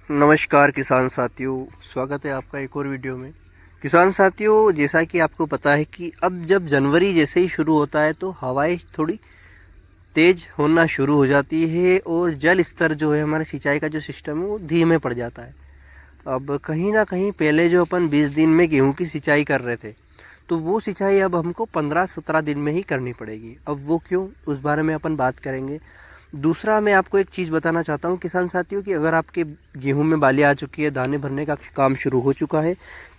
नमस्कार किसान साथियों, स्वागत है आपका एक और वीडियो में। किसान साथियों, जैसा कि आपको पता है कि अब जब जनवरी जैसे ही शुरू होता है तो हवाएं थोड़ी तेज़ होना शुरू हो जाती है और जल स्तर जो है हमारे सिंचाई का जो सिस्टम है वो धीमे पड़ जाता है। अब कहीं ना कहीं पहले जो अपन 20 दिन में गेहूं की सिंचाई कर रहे थे तो वो सिंचाई अब हमको 15-17 दिन में ही करनी पड़ेगी। अब वो क्यों, उस बारे में अपन बात करेंगे। दूसरा, मैं आपको एक चीज़ बताना चाहता हूँ किसान साथियों कि अगर आपके गेहूं में बालियाँ आ चुकी है, दाने भरने का काम शुरू हो चुका है,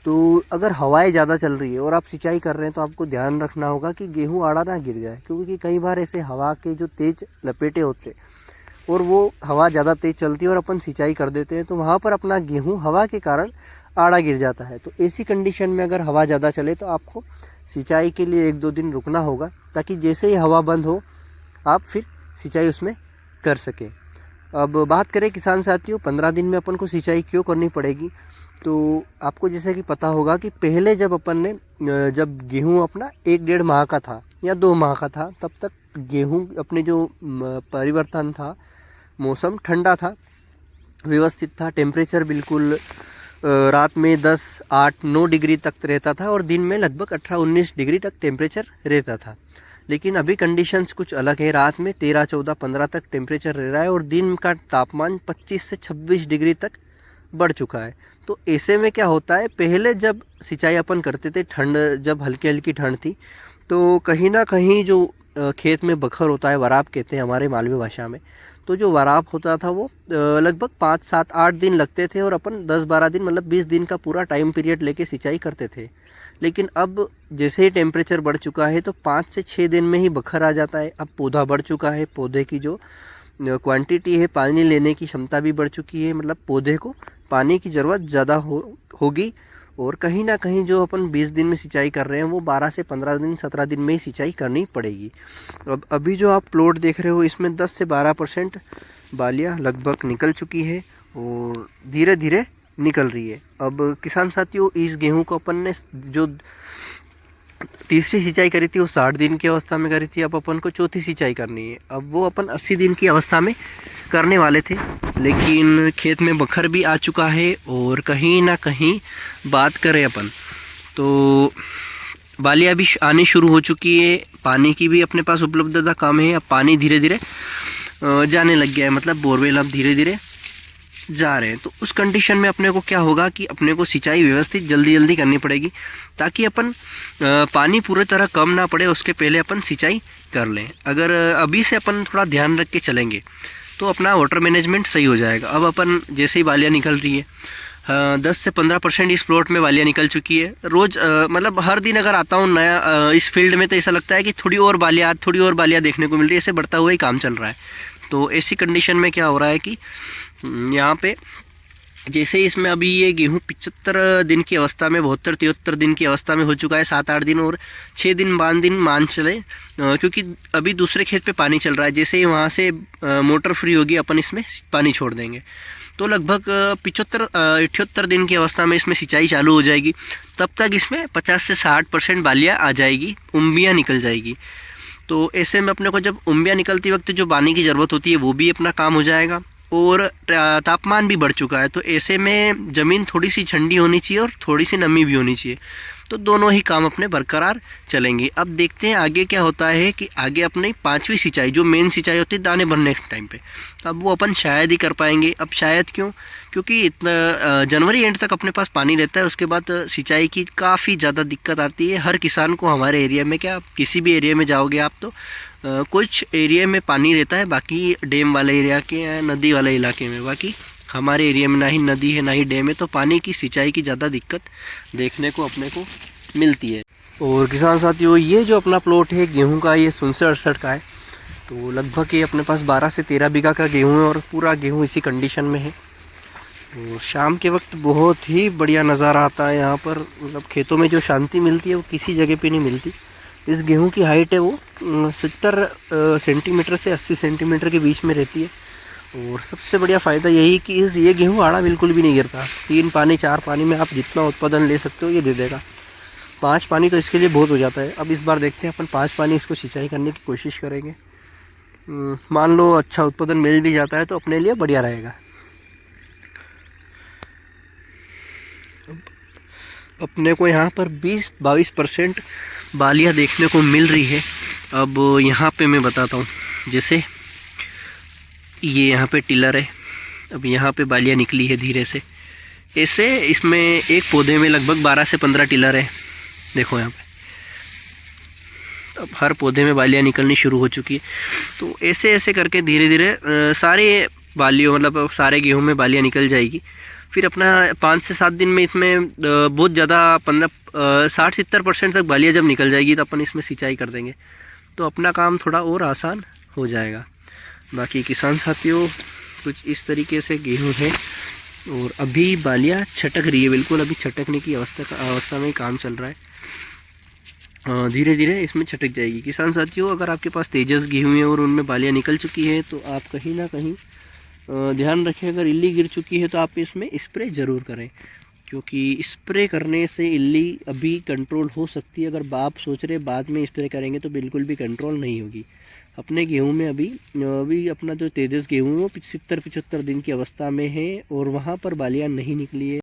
तो अगर हवाएं ज़्यादा चल रही है और आप सिंचाई कर रहे हैं तो आपको ध्यान रखना होगा कि गेहूं आड़ा ना गिर जाए, क्योंकि कई बार ऐसे हवा के जो तेज़ लपेटे होते और वो हवा ज़्यादा तेज़ चलती है और अपन सिंचाई कर देते हैं तो वहाँ पर अपना गेहूँ हवा के कारण आड़ा गिर जाता है। तो ऐसी कंडीशन में अगर हवा ज़्यादा चले तो आपको सिंचाई के लिए 1-2 दिन रुकना होगा, ताकि जैसे ही हवा बंद हो आप फिर सिंचाई उसमें कर सकें। अब बात करें किसान साथियों, 15 दिन में अपन को सिंचाई क्यों करनी पड़ेगी, तो आपको जैसे कि पता होगा कि पहले जब अपन ने जब गेहूं अपना 1-1.5 माह का था या 2 माह का था, तब तक गेहूं अपने जो परिवर्तन था, मौसम ठंडा था, व्यवस्थित था, टेम्परेचर बिल्कुल रात में 10, 8, 9 डिग्री तक रहता था और दिन में लगभग 18-19 डिग्री तक टेम्परेचर रहता था। लेकिन अभी कंडीशंस कुछ अलग है, रात में 13, 14, 15 तक टेम्परेचर रह रहा है और दिन का तापमान 25 से 26 डिग्री तक बढ़ चुका है। तो ऐसे में क्या होता है, पहले जब सिंचाई अपन करते थे, ठंड जब हल्की हल्की ठंड थी, तो कहीं ना कहीं जो खेत में बखर होता है, वराप कहते हैं हमारे मालवी भाषा में, तो जो वराप होता था वो लगभग 5, 7, 8 दिन लगते थे और अपन 10-12 दिन मतलब 20 दिन का पूरा टाइम पीरियड लेके सिंचाई करते थे। लेकिन अब जैसे ही टेम्परेचर बढ़ चुका है तो 5 से 6 दिन में ही बखर आ जाता है। अब पौधा बढ़ चुका है, पौधे की जो क्वांटिटी है, पानी लेने की क्षमता भी बढ़ चुकी है, मतलब पौधे को पानी की ज़रूरत ज़्यादा होगी और कहीं ना कहीं जो अपन 20 दिन में सिंचाई कर रहे हैं वो 12 से 15 दिन, 17 दिन में ही सिंचाई करनी पड़ेगी। अब अभी जो आप प्लॉट देख रहे हो इसमें 10 से 12% बालियाँ लगभग निकल चुकी है और धीरे धीरे निकल रही है। अब किसान साथियों, इस गेहूं को अपन ने जो तीसरी सिंचाई करी थी वो 60 दिन की अवस्था में करी थी। अब अपन को चौथी सिंचाई करनी है, अब वो अपन 80 दिन की अवस्था में करने वाले थे, लेकिन खेत में बखर भी आ चुका है और कहीं ना कहीं बात करें अपन तो बालियाँ भी आनी शुरू हो चुकी है, पानी की भी अपने पास उपलब्धता कम है। अब पानी धीरे धीरे जाने लग गया है, मतलब बोरवेल अब धीरे धीरे जा रहे हैं। तो उस कंडीशन में अपने को क्या होगा कि अपने को सिंचाई व्यवस्थित जल्दी जल्दी करनी पड़ेगी, ताकि अपन पानी पूरी तरह कम ना पड़े, उसके पहले अपन सिंचाई कर लें। अगर अभी से अपन थोड़ा ध्यान रख के चलेंगे तो अपना वाटर मैनेजमेंट सही हो जाएगा। अब अपन जैसे ही बालियाँ निकल रही है, 10 से 15% इस प्लॉट में बालियाँ निकल चुकी है। रोज़ मतलब हर दिन अगर आता हूँ नया इस फील्ड में तो ऐसा लगता है कि थोड़ी और बालियाँ देखने को मिल रही है, ऐसे बढ़ता हुआ ही काम चल रहा है। तो ऐसी कंडीशन में क्या हो रहा है कि यहाँ पे जैसे इसमें अभी ये गेहूँ 75 दिन की अवस्था में, 72-73 दिन की अवस्था में हो चुका है, 7-8 दिन और 6 दिन दिन मान चले, क्योंकि अभी दूसरे खेत पे पानी चल रहा है। जैसे ही वहाँ से मोटर फ्री होगी अपन इसमें पानी छोड़ देंगे तो लगभग 75-78 दिन की अवस्था में इसमें सिंचाई चालू हो जाएगी। तब तक इसमें 50 से 60% बालियाँ आ जाएगी, उम्बियाँ निकल जाएगी। तो ऐसे में अपने को जब उम्बियाँ निकलती वक्त जो पानी की ज़रूरत होती है वो भी अपना काम हो जाएगा और तापमान भी बढ़ चुका है। तो ऐसे में ज़मीन थोड़ी सी ठंडी होनी चाहिए और थोड़ी सी नमी भी होनी चाहिए, तो दोनों ही काम अपने बरकरार चलेंगे। अब देखते हैं आगे क्या होता है कि आगे अपनी 5वीं सिंचाई, जो मेन सिंचाई होती है दाने भरने के टाइम पे, अब वो अपन शायद ही कर पाएंगे। अब शायद क्यों, क्योंकि इतना जनवरी एंड तक अपने पास पानी रहता है, उसके बाद सिंचाई की काफ़ी ज़्यादा दिक्कत आती है हर किसान को। हमारे एरिया में क्या, किसी भी एरिया में जाओगे आप तो कुछ एरिया में पानी रहता है, बाकी डैम वाले एरिया के, नदी वाले इलाके में, बाकी हमारे एरिया में ना ही नदी है ना ही डैम है, तो पानी की सिंचाई की ज़्यादा दिक्कत देखने को अपने को मिलती है। और किसान साथियों, ये जो अपना प्लॉट है गेहूं का, ये 67-68 का है, तो लगभग ये अपने पास 12 से 13 बीघा का गेहूं है और पूरा गेहूं इसी कंडीशन में है। और शाम के वक्त बहुत ही बढ़िया नज़ारा आता है यहाँ पर, मतलब खेतों में जो शांति मिलती है वो किसी जगह पे नहीं मिलती। इस गेहूं की हाइट है वो 70 सेंटीमीटर से 80 सेंटीमीटर के बीच में रहती है। और सबसे बढ़िया फ़ायदा यही कि ये गेहूं आड़ा बिल्कुल भी नहीं गिरता। 3 पानी 4 पानी में आप जितना उत्पादन ले सकते हो ये दे देगा। 5 पानी तो इसके लिए बहुत हो जाता है। अब इस बार देखते हैं अपन 5 पानी इसको सिंचाई करने की कोशिश करेंगे। मान लो अच्छा उत्पादन मिल भी जाता है तो अपने लिए बढ़िया रहेगा। अपने को यहाँ पर 20-22% बालियाँ देखने को मिल रही है। अब यहाँ पे मैं बताता हूँ, जैसे ये यहाँ पे टिलर है, अब यहाँ पे बालियाँ निकली है धीरे से। ऐसे इसमें एक पौधे में लगभग 12 से 15 टिलर है। देखो यहाँ पे अब हर पौधे में बालियाँ निकलनी शुरू हो चुकी है। तो ऐसे ऐसे करके धीरे धीरे सारे बालियों मतलब सारे गेहूं में बालियाँ निकल जाएगी। फिर अपना 5 से 7 दिन में इसमें बहुत ज़्यादा 60-70% तक बालियाँ जब निकल जाएगी तो अपन इसमें सिंचाई कर देंगे, तो अपना काम थोड़ा और आसान हो जाएगा। बाकी किसान साथियों कुछ इस तरीके से गेहूं है और अभी बालियाँ छटक रही है, बिल्कुल अभी छटकने की अवस्था में काम चल रहा है। धीरे धीरे इसमें छटक जाएगी। किसान साथियों अगर आपके पास तेजस गेहूं है और उनमें बालियाँ निकल चुकी है तो आप कहीं ना कहीं ध्यान रखें, अगर इल्ली गिर चुकी है तो आप इसमें स्प्रे ज़रूर करें, क्योंकि स्प्रे करने से इल्ली अभी कंट्रोल हो सकती है। अगर आप सोच रहे बाद में स्प्रे करेंगे तो बिल्कुल भी कंट्रोल नहीं होगी। अपने गेहूं में अभी अपना जो तेजस गेहूं है वो 70-75 दिन की अवस्था में है और वहाँ पर बालियाँ नहीं निकली है।